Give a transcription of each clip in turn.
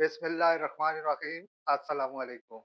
बिस्मिल्लाहिर्रहमानिर्रहीम, अस्सलामु अलैकुम।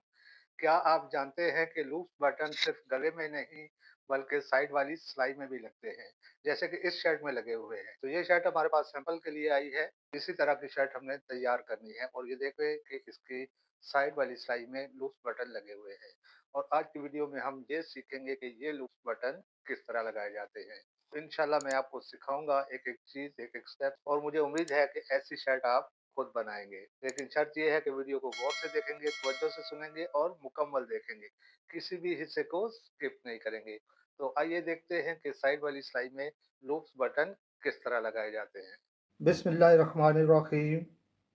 क्या आप जानते हैं कि लूप्स बटन सिर्फ गले में नहीं बल्कि साइड वाली सिलाई में भी लगते हैं, जैसे कि इस शर्ट में लगे हुए हैं। तो ये शर्ट हमारे पास सैंपल के लिए आई है। इसी तरह की शर्ट हमने तैयार करनी है और ये देखें कि इसकी साइड वाली सिलाई में लूप्स बटन लगे हुए हैं। और आज की वीडियो में हम ये सीखेंगे कि ये लूप्स बटन किस तरह लगाए जाते हैं। तो इंशाल्लाह मैं आपको सिखाऊंगा एक-एक चीज़, एक-एक स्टेप, और मुझे उम्मीद है कि ऐसी शर्ट आप खुद बनाएँगे। लेकिन शर्त ये है कि वीडियो को गौर से देखेंगे, तवज्जो से सुनेंगे और मुकम्मल देखेंगे। किसी भी हिस्से को स्किप नहीं करेंगे। तो आइए देखते हैं कि साइड वाली सिलाई में लूप्स बटन किस तरह लगाए जाते हैं। बिस्मिल्लाहिर्रहमानिर्रहीम।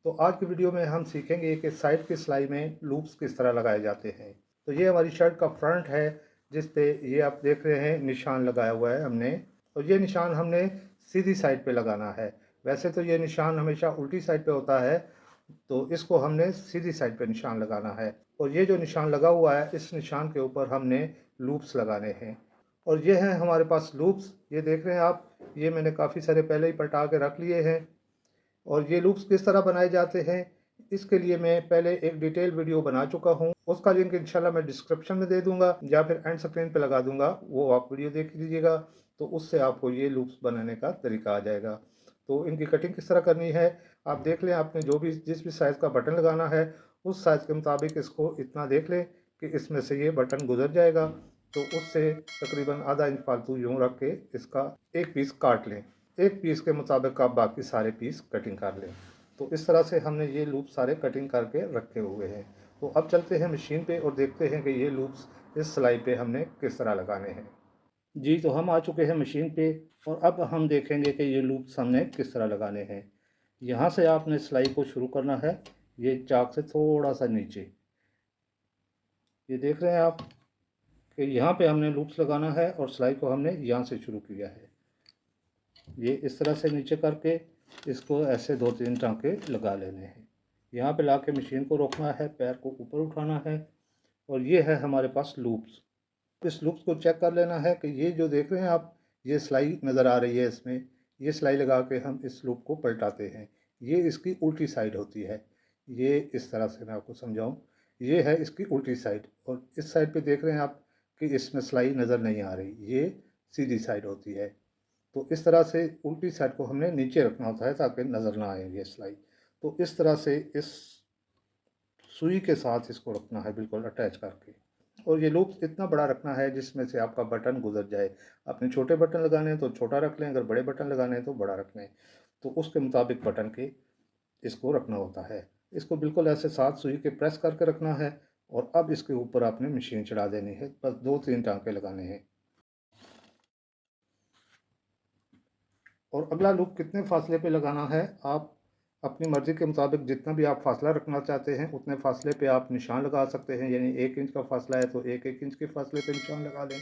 तो आज की वीडियो में हम सीखेंगे कि साइड की सिलाई में लूप्स किस तरह लगाए जाते हैं। तो ये हमारी शर्ट का फ्रंट है, जिस पे ये आप देख रहे हैं निशान लगाया हुआ है हमने। और ये निशान हमने सीधी साइड पे लगाना है। वैसे तो ये निशान हमेशा उल्टी साइड पे होता है, तो इसको हमने सीधी साइड पे निशान लगाना है। और ये जो निशान लगा हुआ है, इस निशान के ऊपर हमने लूप्स लगाने हैं। और ये हैं हमारे पास लूप्स, ये देख रहे हैं आप। ये मैंने काफ़ी सारे पहले ही पलटा के रख लिए हैं। और ये लूप्स किस तरह बनाए जाते हैं, इसके लिए मैं पहले एक डिटेल वीडियो बना चुका हूँ। उसका लिंक इंशाल्लाह मैं डिस्क्रिप्शन में दे दूंगा या फिर एंड स्क्रीन पे लगा दूंगा, वो आप वीडियो देख लीजिएगा। तो उससे आपको ये लूप्स बनाने का तरीका आ जाएगा। तो इनकी कटिंग किस तरह करनी है, आप देख लें। आपने जो भी जिस भी साइज़ का बटन लगाना है, उस साइज़ के मुताबिक इसको इतना देख लें कि इसमें से ये बटन गुजर जाएगा। तो उससे तकरीबन आधा इंच फालतू यूँ रख के इसका एक पीस काट लें। एक पीस के मुताबिक आप बाकी सारे पीस कटिंग कर लें। तो इस तरह से हमने ये लूप सारे कटिंग करके रखे हुए हैं। तो अब चलते हैं मशीन पे और देखते हैं कि ये लूप्स इस सिलाई पे हमने किस तरह लगाने हैं। जी, तो हम आ चुके हैं मशीन पे और अब हम देखेंगे कि ये लूप्स हमने किस तरह लगाने हैं। यहाँ से आपने सिलाई को शुरू करना है, ये चाक से थोड़ा सा नीचे। ये देख रहे हैं आप कि यहाँ पे हमने लूप्स लगाना है और सिलाई को हमने यहाँ से शुरू किया है। ये इस तरह से नीचे करके इसको ऐसे 2-3 टाँके लगा लेने हैं। यहाँ पे लाके मशीन को रोकना है, पैर को ऊपर उठाना है और ये है हमारे पास लूप्स। इस लूप्स को चेक कर लेना है कि ये जो देख रहे हैं आप, ये सिलाई नज़र आ रही है इसमें। ये सिलाई लगा के हम इस लूप को पलटाते हैं। ये इसकी उल्टी साइड होती है। ये इस तरह से मैं आपको समझाऊँ, ये है इसकी उल्टी साइड और इस साइड पे देख रहे हैं आप कि इसमें सिलाई नज़र नहीं आ रही, ये सीधी साइड होती है। तो इस तरह से उल्टी साइड को हमने नीचे रखना होता है ताकि नज़र ना आए ये सिलाई। तो इस तरह से इस सुई के साथ इसको रखना है, बिल्कुल अटैच करके। और ये लूप इतना बड़ा रखना है जिसमें से आपका बटन गुजर जाए। अपने छोटे बटन लगाने हैं तो छोटा रख लें, अगर बड़े बटन लगाने हैं तो बड़ा रख लें। तो उसके मुताबिक बटन के इसको रखना होता है। इसको बिल्कुल ऐसे साथ सुई के प्रेस करके रखना है और अब इसके ऊपर आपने मशीन चढ़ा देनी है। बस 2-3 टाँके लगाने हैं। और अगला लूप कितने फासले पे लगाना है, आप अपनी मर्ज़ी के मुताबिक जितना भी आप फासला रखना चाहते हैं उतने फासले पे आप निशान लगा सकते हैं। यानी 1 इंच का फासला है तो 1-1 इंच के फासले पे निशान लगा लें।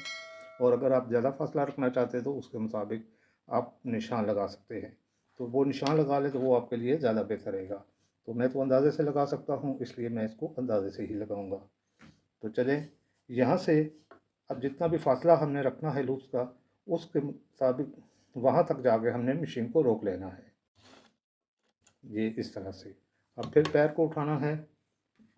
और अगर आप ज़्यादा फासला रखना चाहते हैं तो उसके मुताबिक आप निशान लगा सकते हैं। तो वो निशान लगा लें तो वो आपके लिए ज़्यादा बेहतर रहेगा। तो मैं तो अंदाज़े से लगा सकता हूँ, इसलिए मैं इसको अंदाज़े से ही लगाऊँगा। तो चलें, यहाँ से अब जितना भी फासला हमने रखना है लूप्स का, उसके मुताबिक वहाँ तक जाके हमने मशीन को रोक लेना है। ये इस तरह से। अब फिर पैर को उठाना है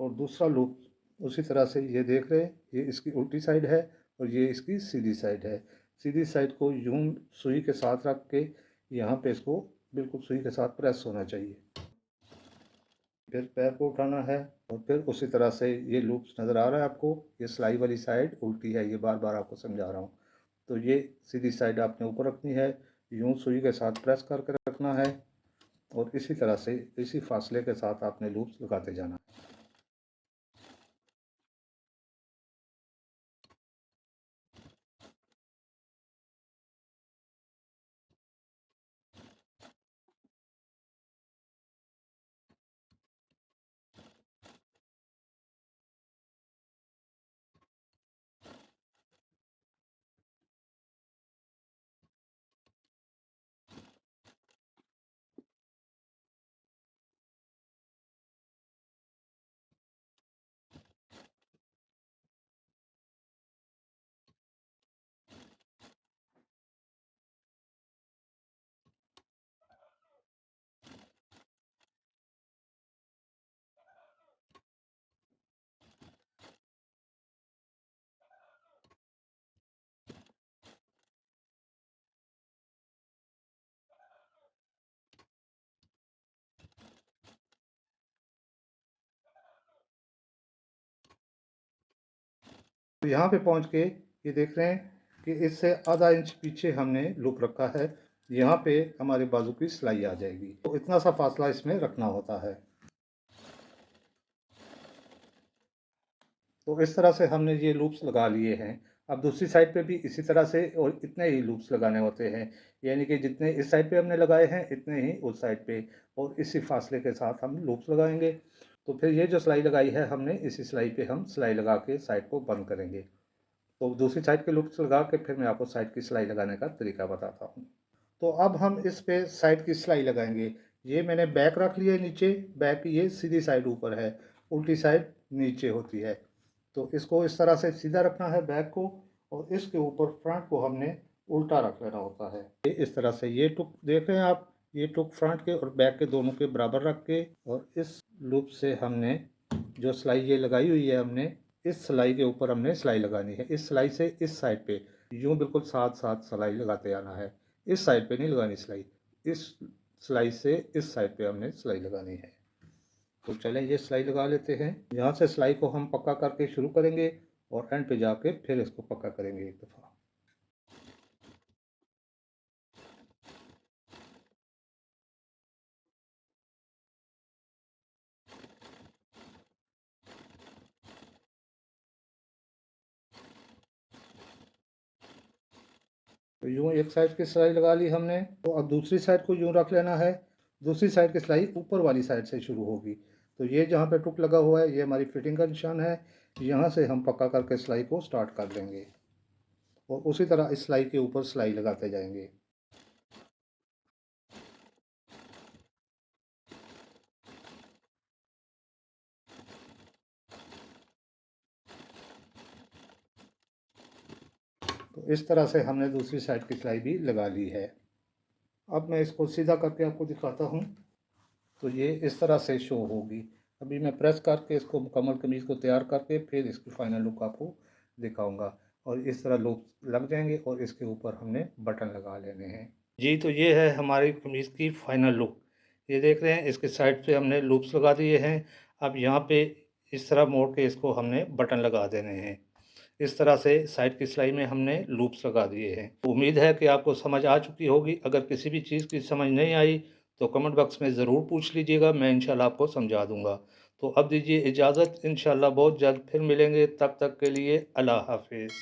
और दूसरा लूप उसी तरह से, ये देख रहे हैं, ये इसकी उल्टी साइड है और ये इसकी सीधी साइड है। सीधी साइड को यूं सुई के साथ रख के यहाँ पे इसको बिल्कुल सुई के साथ प्रेस होना चाहिए। फिर पैर को उठाना है और फिर उसी तरह से ये लूप्स नज़र आ रहा है आपको। ये सिलाई वाली साइड उल्टी है, ये बार बार आपको समझा रहा हूँ। तो ये सीधी साइड आपने ऊपर रखनी है, यूं सुई के साथ प्रेस करके रखना है और इसी तरह से इसी फासले के साथ आपने लूप्स लगाते जाना है। तो यहाँ पे पहुँच के ये देख रहे हैं कि इससे आधा इंच पीछे हमने लूप रखा है, यहाँ पे हमारे बाजू की सिलाई आ जाएगी। तो इतना सा फासला इसमें रखना होता है। तो इस तरह से हमने ये लूप्स लगा लिए हैं। अब दूसरी साइड पे भी इसी तरह से और इतने ही लूप्स लगाने होते हैं, यानी कि जितने इस साइड पे हमने लगाए हैं इतने ही उस साइड पे, और इसी फासले के साथ हम लूप्स लगाएंगे। तो फिर ये जो सिलाई लगाई है हमने, इसी सिलाई पे हम सिलाई लगा के साइड को बंद करेंगे। तो दूसरी साइड के लूप्स लगा के फिर मैं आपको साइड की सिलाई लगाने का तरीका बताता हूँ। तो अब हम इस पे साइड की सिलाई लगाएंगे। ये मैंने बैक रख लिया है नीचे, बैक ये सीधी साइड ऊपर है, उल्टी साइड नीचे होती है। तो इसको इस तरह से सीधा रखना है बैक को, और इसके ऊपर फ्रंट को हमने उल्टा रख लेना होता है। ये इस तरह से, ये टुक देख रहे हैं आप, ये टुक फ्रंट के और बैक के दोनों के बराबर रख के, और इस लूप से हमने जो सिलाई ये लगाई हुई है हमने, इस सिलाई के ऊपर हमने सिलाई लगानी है। इस सिलाई से इस साइड पे यूं बिल्कुल साथ साथ सिलाई लगाते आना है। इस साइड पे नहीं लगानी सिलाई, इस सिलाई से इस साइड पे हमने सिलाई लगानी है। तो चलें ये सिलाई लगा लेते हैं। यहाँ से सिलाई को हम पक्का करके शुरू करेंगे और एंड पे जाके फिर इसको पक्का करेंगे एक दफ़ा। तो यूँ एक साइड की सिलाई लगा ली हमने, तो अब दूसरी साइड को यूँ रख लेना है। दूसरी साइड की सिलाई ऊपर वाली साइड से शुरू होगी। तो ये जहाँ पे टुक लगा हुआ है ये हमारी फिटिंग का निशान है। यहाँ से हम पक्का करके सिलाई को स्टार्ट कर देंगे और उसी तरह इस सिलाई के ऊपर सिलाई लगाते जाएंगे। तो इस तरह से हमने दूसरी साइड की सिलाई भी लगा ली है। अब मैं इसको सीधा करके आपको दिखाता हूँ। तो ये इस तरह से शो होगी। अभी मैं प्रेस करके इसको मुकम्मल कमीज़ को तैयार करके फिर इसकी फ़ाइनल लुक आपको दिखाऊंगा, और इस तरह लूप लग जाएंगे और इसके ऊपर हमने बटन लगा लेने हैं। जी, तो ये है हमारी कमीज़ की फ़ाइनल लुक। ये देख रहे हैं, इसके साइड पे हमने लूप्स लगा दिए हैं। अब यहाँ पे इस तरह मोड़ के इसको हमने बटन लगा देने हैं। इस तरह से साइड की सिलाई में हमने लूप्स लगा दिए हैं। उम्मीद है कि आपको समझ आ चुकी होगी। अगर किसी भी चीज़ की समझ नहीं आई तो कमेंट बॉक्स में ज़रूर पूछ लीजिएगा, मैं इंशाल्लाह आपको समझा दूँगा। तो अब दीजिए इजाज़त, इंशाल्लाह बहुत जल्द फिर मिलेंगे, तब तक के लिए अल्लाह हाफ़िज़।